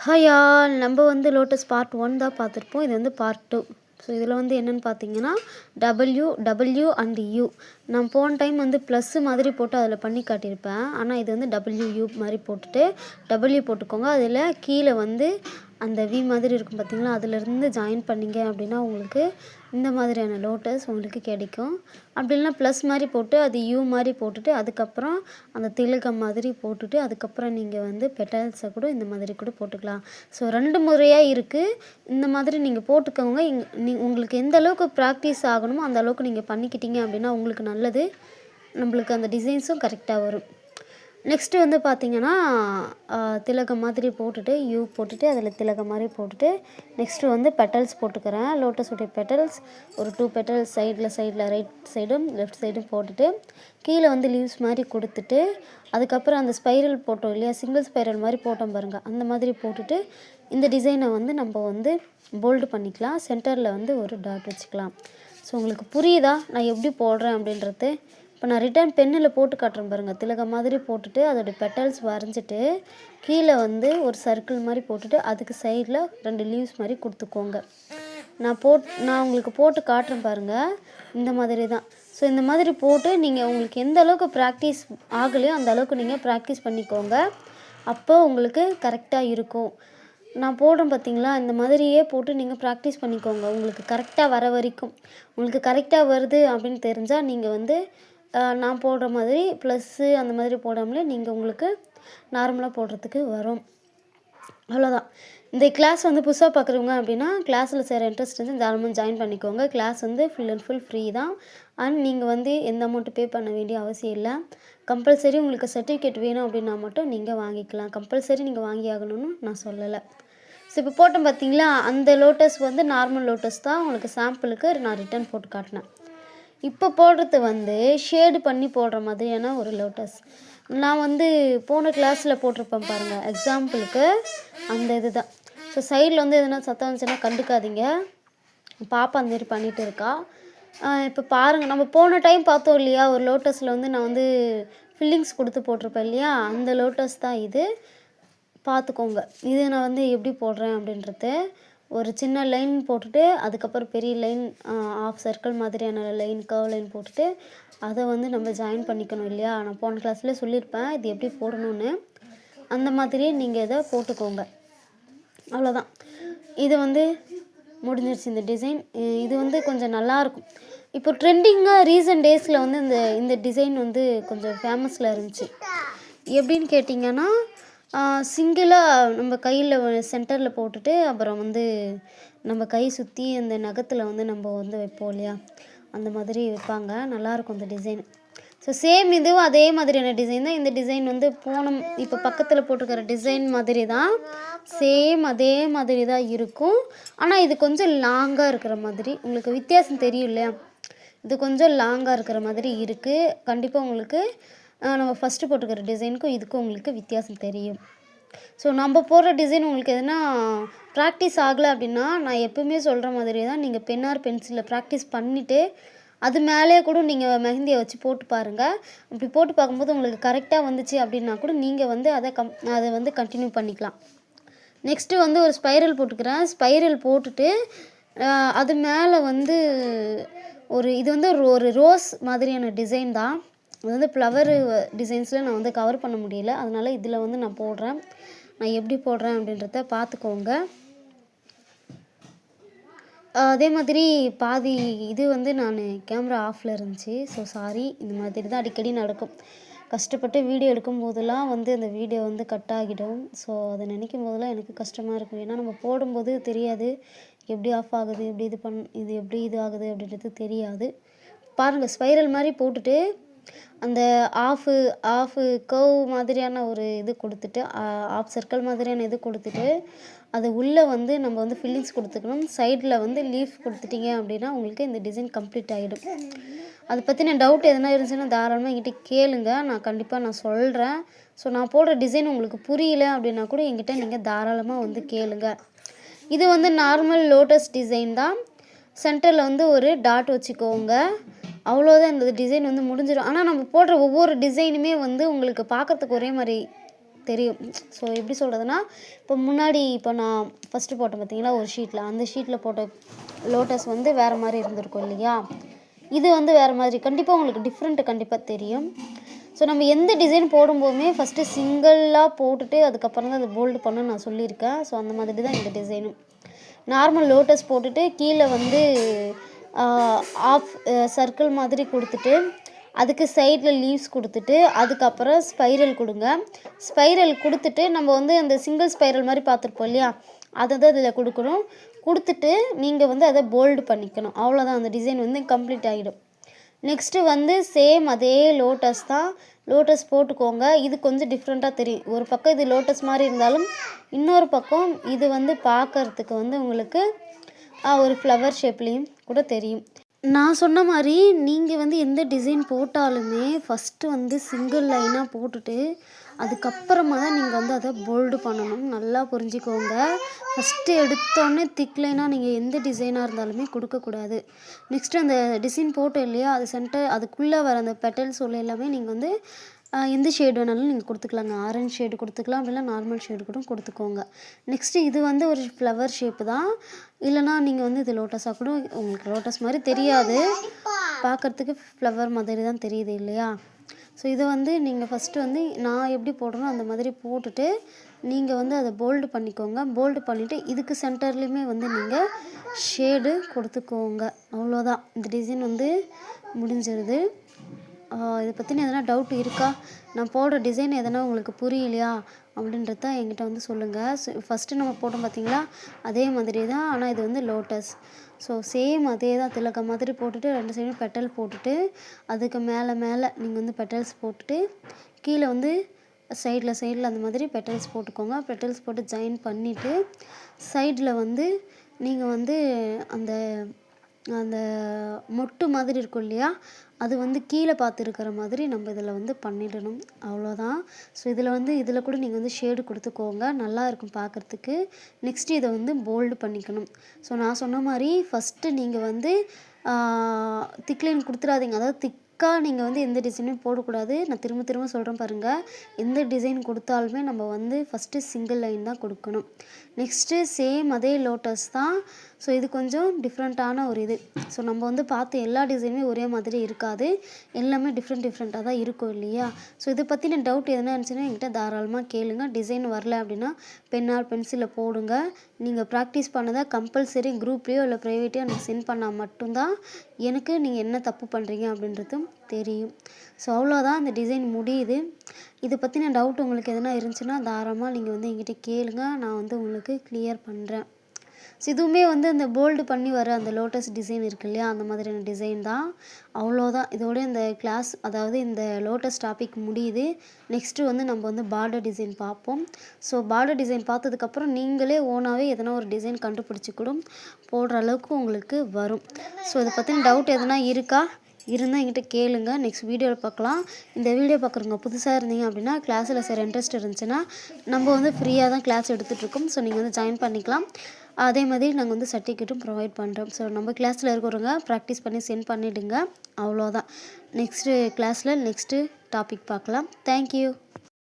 Hi all, நம்ம வந்து lotus part 1 தான் பார்த்துருப்போம். இது வந்து பார்ட் 2. ஸோ இதில் வந்து என்னென்னு பார்த்தீங்கன்னா டபிள்யூ அண்ட் யூ. நான் போன டைம் வந்து ப்ளஸ்ஸு மாதிரி போட்டு அதில் பண்ணி காட்டியிருப்பேன். ஆனால் இது வந்து டபிள்யூ மாதிரி போட்டுட்டு டபிள்யூ போட்டுக்கோங்க. அதில் கீழே வந்து அந்த வி மாதிரி இருக்கும் பார்த்தீங்களா, அதிலேருந்து ஜாயின் பண்ணிங்க அப்படின்னா உங்களுக்கு இந்த மாதிரியான லோட்டஸ் உங்களுக்கு கிடைக்கும். அப்படி இல்லைனா ப்ளஸ் மாதிரி போட்டு அது யூ மாதிரி போட்டுட்டு அதுக்கப்புறம் அந்த திலகம் மாதிரி போட்டுட்டு அதுக்கப்புறம் நீங்கள் வந்து பெட்டல்ஸை கூட இந்த மாதிரி கூட போட்டுக்கலாம். ஸோ 2 முறையாக இருக்குது. இந்த மாதிரி நீங்கள் போட்டுக்கோங்க. உங்களுக்கு எந்த அளவுக்கு ப்ராக்டிஸ் ஆகணுமோ அந்த அளவுக்கு நீங்கள் பண்ணிக்கிட்டீங்க அப்படின்னா உங்களுக்கு நல்லது. நம்மளுக்கு அந்த டிசைன்ஸும் கரெக்டாக வரும். நெக்ஸ்ட்டு வந்து பார்த்திங்கன்னா திலகம் மாதிரி போட்டுட்டு யூ போட்டுட்டு அதில் திலகம் மாதிரி போட்டுட்டு நெக்ஸ்ட்டு வந்து பெட்டல்ஸ் போட்டுக்கிறேன். லோட்டஸுடைய பெட்டல்ஸ் ஒரு 2 பெட்டல்ஸ் சைடில் ரைட் சைடும் லெஃப்ட் சைடும் போட்டுட்டு கீழே வந்து லீவ்ஸ் மாதிரி கொடுத்துட்டு அதுக்கப்புறம் அந்த ஸ்பைரல் போட்டோம் இல்லையா, சிங்கிள் ஸ்பைரல் மாதிரி போட்டோம் பாருங்கள், அந்த மாதிரி போட்டுட்டு இந்த டிசைனை வந்து நம்ம வந்து போல்டு பண்ணிக்கலாம். சென்டரில் வந்து ஒரு டாட் வச்சுக்கலாம். ஸோ உங்களுக்கு புரியுதா நான் எப்படி போடுறேன் அப்படின்றது? இப்போ நான் ரிட்டர்ன் பென்னில் போட்டு காட்டுறேன் பாருங்கள். திலகம் மாதிரி போட்டுட்டு அதோடைய பெட்டல்ஸ் வரைஞ்சிட்டு கீழே வந்து ஒரு சர்க்கிள் மாதிரி போட்டுட்டு அதுக்கு சைடில் 2 லீவ்ஸ் மாதிரி கொடுத்துக்கோங்க. நான் உங்களுக்கு போட்டு காட்டுறேன் பாருங்கள். இந்த மாதிரி தான். ஸோ இந்த மாதிரி போட்டு நீங்கள் உங்களுக்கு எந்த அளவுக்கு ப்ராக்டிஸ் ஆகலையோ அந்த அளவுக்கு நீங்கள் ப்ராக்டிஸ் பண்ணிக்கோங்க. அப்போ உங்களுக்கு கரெக்டாக இருக்கும். நான் போடுறேன் பார்த்தீங்களா, இந்த மாதிரியே போட்டு நீங்கள் ப்ராக்டிஸ் பண்ணிக்கோங்க. உங்களுக்கு கரெக்டாக வர வரைக்கும். உங்களுக்கு கரெக்டாக வருது அப்படின்னு தெரிஞ்சால் நீங்கள் வந்து நான் போடுற மாதிரி ப்ளஸ்ஸு அந்த மாதிரி போடாமலே நீங்கள் உங்களுக்கு நார்மலாக போடுறதுக்கு வரும். அவ்வளோதான். இந்த கிளாஸ் வந்து புதுசாக பார்க்குறவங்க அப்படின்னா கிளாஸில் சேர இன்ட்ரெஸ்ட் வந்து தாராளமாக ஜாயின் பண்ணிக்கோங்க. கிளாஸ் வந்து ஃபுல் அண்ட் ஃபுல் ஃப்ரீ தான். அண்ட் நீங்கள் வந்து எந்த அமௌண்ட்டு பே பண்ண வேண்டிய அவசியம் இல்லை. கம்பல்சரி உங்களுக்கு சர்டிஃபிகேட் வேணும் அப்படின்னா மட்டும் நீங்கள் வாங்கிக்கலாம். கம்பல்சரி நீங்கள் வாங்கி ஆகணும்னு நான் சொல்லலை. ஸோ இப்போ போட்டோம் பார்த்தீங்களா, அந்த லோட்டஸ் வந்து நார்மல் லோட்டஸ் தான். உங்களுக்கு சாம்பிளுக்கு நான் ரிட்டர்ன் போட்டு காட்டினேன். இப்போ போடுறது வந்து ஷேடு பண்ணி போடுற மாதிரியான ஒரு லோட்டஸ். நான் வந்து போன கிளாஸில் போட்டிருப்பேன் பாருங்கள், எக்ஸாம்பிளுக்கு அந்த இது தான். ஸோ சைடில் வந்து எதுனா சத்தம் வந்துச்சுன்னா கண்டுக்காதீங்க. பாப்பா அந்த மாதிரி பண்ணிகிட்டு இருக்கா. இப்போ பாருங்கள், நம்ம போன டைம் பார்த்தோம் இல்லையா, ஒரு லோட்டஸில் வந்து நான் வந்து ஃபில்லிங்ஸ் கொடுத்து போட்டிருப்பேன் இல்லையா, அந்த லோட்டஸ் தான் இது. பார்த்துக்கோங்க. இது நான் வந்து எப்படி போடுறேன் அப்படின்றது. ஒரு சின்ன லைன் போட்டுட்டு அதுக்கப்புறம் பெரிய லைன் ஆஃப் சர்க்கிள் மாதிரியான லைன் கர்வ் லைன் போட்டுட்டு அதை வந்து நம்ம ஜாயின் பண்ணிக்கணும் இல்லையா. நான் போன கிளாஸ்லேயே சொல்லியிருப்பேன் இது எப்படி போடணும்னு. அந்த மாதிரியே நீங்கள் இதை போட்டுக்கோங்க. அவ்வளோதான். இது வந்து முடிஞ்சிருச்சு இந்த டிசைன். இது வந்து கொஞ்சம் நல்லாயிருக்கும். இப்போ ட்ரெண்டிங்காக ரீசன்ட் டேஸில் வந்து இந்த டிசைன் வந்து கொஞ்சம் ஃபேமஸில் இருந்துச்சு. எப்படின்னு கேட்டிங்கன்னா, சிங்கிளாக நம்ம கையில் சென்டரில் போட்டுட்டு அப்புறம் வந்து நம்ம கை சுற்றி அந்த நகத்தில் வந்து நம்ம வந்து வைப்போம் இல்லையா, அந்த மாதிரி வைப்பாங்க. நல்லாயிருக்கும் இந்த டிசைன். ஸோ சேம் இதுவும் அதே மாதிரியான டிசைன் தான். இந்த டிசைன் வந்து இப்போ பக்கத்தில் போட்டிருக்கிற டிசைன் மாதிரி தான். சேம் அதே மாதிரி தான் இருக்கும். ஆனால் இது கொஞ்சம் லாங்காக இருக்கிற மாதிரி உங்களுக்கு வித்தியாசம் தெரியும் இல்லையா. இது கொஞ்சம் லாங்காக இருக்கிற மாதிரி இருக்குது. கண்டிப்பாக உங்களுக்கு நம்ம ஃபஸ்ட்டு போட்டுக்கிற டிசைனுக்கும் இதுக்கும் உங்களுக்கு வித்தியாசம் தெரியும். ஸோ நம்ம போடுற டிசைன் உங்களுக்கு எதுனா ப்ராக்டிஸ் ஆகலை அப்படின்னா நான் எப்பவுமே சொல்கிற மாதிரி தான், நீங்கள் பென் ஆர் பென்சிலில் ப்ராக்டிஸ் பண்ணிவிட்டு அது மேலே கூட நீங்கள் மெஹந்தியை வச்சு போட்டு பாருங்கள். அப்படி போட்டு பார்க்கும்போது உங்களுக்கு கரெக்டாக வந்துச்சு அப்படின்னா கூட நீங்கள் வந்து அதை வந்து கண்டினியூ பண்ணிக்கலாம். நெக்ஸ்ட்டு வந்து ஒரு ஸ்பைரல் போட்டுக்கிறேன். ஸ்பைரல் போட்டுட்டு அது மேலே வந்து இது வந்து ஒரு ரோஸ் மாதிரியான டிசைன் தான். அது வந்து ஃப்ளவர் டிசைன்ஸில் நான் வந்து கவர் பண்ண முடியல. அதனால் இதில் வந்து நான் போடுறேன். நான் எப்படி போடுறேன் அப்படின்றத பார்த்துக்கோங்க. அதே மாதிரி பாதி இது வந்து நான் கேமரா ஆஃபில் இருந்துச்சு. So sorry. இந்த மாதிரி தான் அடிக்கடி நடக்கும். கஷ்டப்பட்டு வீடியோ எடுக்கும் போதெல்லாம் வந்து அந்த வீடியோ வந்து கட் ஆகிடும். ஸோ அதை நினைக்கும் போதெல்லாம் எனக்கு கஷ்டமாக இருக்கும். ஏன்னா நம்ம போடும்போது தெரியாது எப்படி ஆஃப் ஆகுது, எப்படி இது எப்படி இது ஆகுது அப்படின்றது தெரியாது. பாருங்கள், ஸ்பைரல் மாதிரி போட்டுட்டு அந்த ஆஃபு கர்வ் மாதிரியான ஒரு இது கொடுத்துட்டு ஆஃப் சர்க்கிள் மாதிரியான இது கொடுத்துட்டு அது உள்ளே வந்து நம்ம வந்து ஃபில்லிங்ஸ் கொடுத்துக்கணும். சைடில் வந்து லீஃப் கொடுத்துட்டிங்க அப்படின்னா உங்களுக்கு இந்த டிசைன் கம்ப்ளீட் ஆகிடும். அதை பற்றின டவுட் எதனா இருந்துச்சுன்னா தாராளமாக என்கிட்ட கேளுங்க. நான் கண்டிப்பாக சொல்கிறேன். ஸோ நான் போடுற டிசைன் உங்களுக்கு புரியல அப்படின்னா கூட என்கிட்ட நீங்கள் தாராளமாக வந்து கேளுங்க. இது வந்து நார்மல் லோட்டஸ் டிசைன் தான். சென்டரில் வந்து ஒரு டாட் வச்சுக்கோங்க. அவ்வளோதான். இந்த டிசைன் வந்து முடிஞ்சிடும். ஆனால் நம்ம போடுற ஒவ்வொரு டிசைனுமே வந்து உங்களுக்கு பார்க்குறதுக்கு ஒரே மாதிரி தெரியும். ஸோ எப்படி சொல்கிறதுனா, இப்போ முன்னாடி இப்போ நான் ஃபஸ்ட்டு போட்டேன் பார்த்தீங்களா ஒரு ஷீட்டில், அந்த ஷீட்டில் போட்ட லோட்டஸ் வந்து வேறு மாதிரி இருந்திருக்கும் இல்லையா, இது வந்து வேறு மாதிரி கண்டிப்பாக உங்களுக்கு டிஃப்ரெண்ட்டு கண்டிப்பாக தெரியும். ஸோ நம்ம எந்த டிசைன் போடும்போதுமே ஃபஸ்ட்டு சிங்கிளாக போட்டுட்டு அதுக்கப்புறம் தான் அதை போல்டு பண்ணணும்னு நான் சொல்லியிருக்கேன். ஸோ அந்த மாதிரி தான் இந்த டிசைனும். நார்மல் லோட்டஸ் போட்டுட்டு கீழே வந்து ஆஃப் சர்க்கிள் மாதிரி கொடுத்துட்டு அதுக்கு சைடில் லீவ்ஸ் கொடுத்துட்டு அதுக்கப்புறம் ஸ்பைரல் கொடுங்க. ஸ்பைரல் கொடுத்துட்டு நம்ம வந்து அந்த சிங்கிள் ஸ்பைரல் மாதிரி பார்த்துருப்போம் இல்லையா, அதை தான் இதில் கொடுக்கணும். கொடுத்துட்டு நீங்கள் வந்து அதை போல்டு பண்ணிக்கணும். அவ்வளோதான், அந்த டிசைன் வந்து கம்ப்ளீட் ஆகிடும். நெக்ஸ்ட்டு வந்து சேம் அதே லோட்டஸ் தான். லோட்டஸ் போட்டுக்கோங்க. இது கொஞ்சம் டிஃப்ரெண்ட்டாக தெரியும். ஒரு பக்கம் இது லோட்டஸ் மாதிரி இருந்தாலும் இன்னொரு பக்கம் இது வந்து பார்க்கறதுக்கு வந்து உங்களுக்கு ஒரு ஃப்ளவர் ஷேப்லேயும் கூட தெரியும். நான் சொன்ன மாதிரி நீங்கள் வந்து எந்த டிசைன் போட்டாலுமே ஃபஸ்ட்டு வந்து சிங்கிள் லைனாக போட்டுட்டு அதுக்கப்புறமா தான் நீங்கள் வந்து அதை போல்டு பண்ணணும். நல்லா புரிஞ்சுக்கோங்க. ஃபஸ்ட்டு எடுத்தோடனே திக் லைனாக நீங்கள் எந்த டிசைனாக இருந்தாலுமே கொடுக்கக்கூடாது. நெக்ஸ்ட்டு அந்த டிசைன் போட்டோம் இல்லையா, அது சென்டர் அதுக்குள்ளே வர அந்த பெட்டல்ஸ் உள்ள எல்லாமே நீங்கள் வந்து எந்த ஷேடு வேணாலும் நீங்கள் கொடுத்துக்கலாங்க. ஆரஞ்ச் ஷேடு கொடுத்துக்கலாம், அப்படின்னா நார்மல் ஷேடு கூட கொடுத்துக்கோங்க. நெக்ஸ்ட்டு இது வந்து ஒரு ஃப்ளவர் ஷேப்பு தான். இல்லைனா நீங்கள் வந்து இது லோட்டஸாக கூட, உங்களுக்கு லோட்டஸ் மாதிரி தெரியாது, பார்க்குறதுக்கு ஃப்ளவர் மாதிரி தான் தெரியுது இல்லையா. ஸோ இதை வந்து நீங்கள் ஃபஸ்ட்டு வந்து நான் எப்படி போடுறேனோ அந்த மாதிரி போட்டுட்டு நீங்கள் வந்து அதை போல்டு பண்ணிக்கோங்க. போல்டு பண்ணிவிட்டு இதுக்கு சென்டர்லேயுமே வந்து நீங்கள் ஷேடு கொடுத்துக்கோங்க. அவ்வளோதான், இந்த டிசைன் வந்து முடிஞ்சிருது. இதை பற்றின எதனா டவுட் இருக்கா, நான் போடுற டிசைன் எதனா உங்களுக்கு புரியலையா அப்படின்றத என்கிட்ட வந்து சொல்லுங்கள். ஃபஸ்ட்டு நம்ம போட்டோம் பார்த்தீங்களா, அதே மாதிரி தான். ஆனால் இது வந்து லோட்டஸ். ஸோ சேம் அதே தான், திலக்க மாதிரி போட்டுட்டு 2 சைடும் பெட்டல் போட்டுட்டு அதுக்கு மேலே நீங்கள் வந்து பெட்டல்ஸ் போட்டுட்டு கீழே வந்து சைடில் அந்த மாதிரி பெட்டல்ஸ் போட்டுக்கோங்க. பெட்டல்ஸ் போட்டு ஜாயின் பண்ணிவிட்டு சைடில் வந்து நீங்கள் வந்து அந்த அந்த மொட்டு மாதிரி இருக்கும் இல்லையா, அது வந்து கீழே பார்த்து இருக்கிற மாதிரி நம்ம இதில் வந்து பண்ணிடணும். அவ்வளோதான். ஸோ இதில் கூட நீங்கள் வந்து ஷேடு கொடுத்துக்கோங்க, நல்லா இருக்கும் பார்க்குறதுக்கு. நெக்ஸ்ட்டு இதை வந்து போல்டு பண்ணிக்கணும். ஸோ நான் சொன்ன மாதிரி ஃபஸ்ட்டு நீங்கள் வந்து திக்லைன் கொடுத்துடாதீங்க. அதாவது திக்காக நீங்கள் வந்து எந்த டிசைனும் போடக்கூடாது. நான் திரும்ப சொல்கிறேன் பாருங்கள். எந்த டிசைன் கொடுத்தாலுமே நம்ம வந்து ஃபஸ்ட்டு சிங்கிள் லைன் தான் கொடுக்கணும். நெக்ஸ்ட்டு சேம் அதே லோட்டஸ் தான். ஸோ இது கொஞ்சம் டிஃப்ரெண்ட்டான ஒரு இது. ஸோ நம்ம வந்து பார்த்து எல்லா டிசைனுமே ஒரே மாதிரி இருக்காது, எல்லாமே டிஃப்ரெண்ட்டாக தான் இருக்கும் இல்லையா. ஸோ இதை பற்றின டவுட் எதனா இருந்துச்சுன்னா என்கிட்ட தாராளமாக கேளுங்க. டிசைன் வரல அப்படின்னா பென்னால் பென்சிலில் போடுங்க. நீங்கள் ப்ராக்டிஸ் பண்ணதை கம்பல்சரி குரூப்லேயோ இல்லை ப்ரைவேட்டையோ எனக்கு சென்ட் பண்ணால் மட்டும்தான் எனக்கு நீங்கள் என்ன தப்பு பண்ணுறீங்க அப்படின்றதும் தெரியும். ஸோ அவ்வளோதான், இந்த டிசைன் முடியுது. இதை பற்றின டவுட் உங்களுக்கு எதனா இருந்துச்சுன்னா தாராளமாக நீங்கள் வந்து என்கிட்ட கேளுங்க, நான் வந்து உங்களுக்கு கிளியர் பண்ணுறேன். ஸோ இதுவுமே வந்து அந்த போல்டு பண்ணி வர அந்த லோட்டஸ் டிசைன் இருக்கு இல்லையா, அந்த மாதிரியான டிசைன் தான். அவ்வளோதான், இதோட இந்த கிளாஸ், அதாவது இந்த லோட்டஸ் டாபிக் முடியுது. நெக்ஸ்ட்டு வந்து நம்ம வந்து பார்டர் டிசைன் பார்ப்போம். ஸோ பார்டர் டிசைன் பார்த்ததுக்கப்புறம் நீங்களே ஓனாகவே எதனா ஒரு டிசைன் கண்டுபிடிச்சி கூட போடுற அளவுக்கு உங்களுக்கு வரும். ஸோ இதை பற்றின டவுட் எதனா இருக்கா, இருந்தால் என்கிட்ட கேளுங்க. நெக்ஸ்ட் வீடியோவில் பார்க்கலாம். இந்த வீடியோ பார்க்குறவங்க புதுசாக இருந்தீங்க அப்படின்னா கிளாஸில் சேர இன்ட்ரெஸ்ட் இருந்துச்சுன்னா நம்ம வந்து ஃப்ரீயாக தான் கிளாஸ் எடுத்துகிட்ருக்கோம். ஸோ நீங்கள் வந்து ஜாயின் பண்ணிக்கலாம். அதே மாதிரி நாங்கள் வந்து சர்டிஃபிகேட்டும் ப்ரொவைட் பண்ணுறோம். ஸோ நம்ம கிளாஸில் இருக்கிறவங்க ப்ராக்டிஸ் பண்ணி சென்ட் பண்ணிவிடுங்க. அவ்வளோதான். நெக்ஸ்ட்டு கிளாஸில் நெக்ஸ்ட்டு டாபிக் பார்க்கலாம். தேங்க்யூ.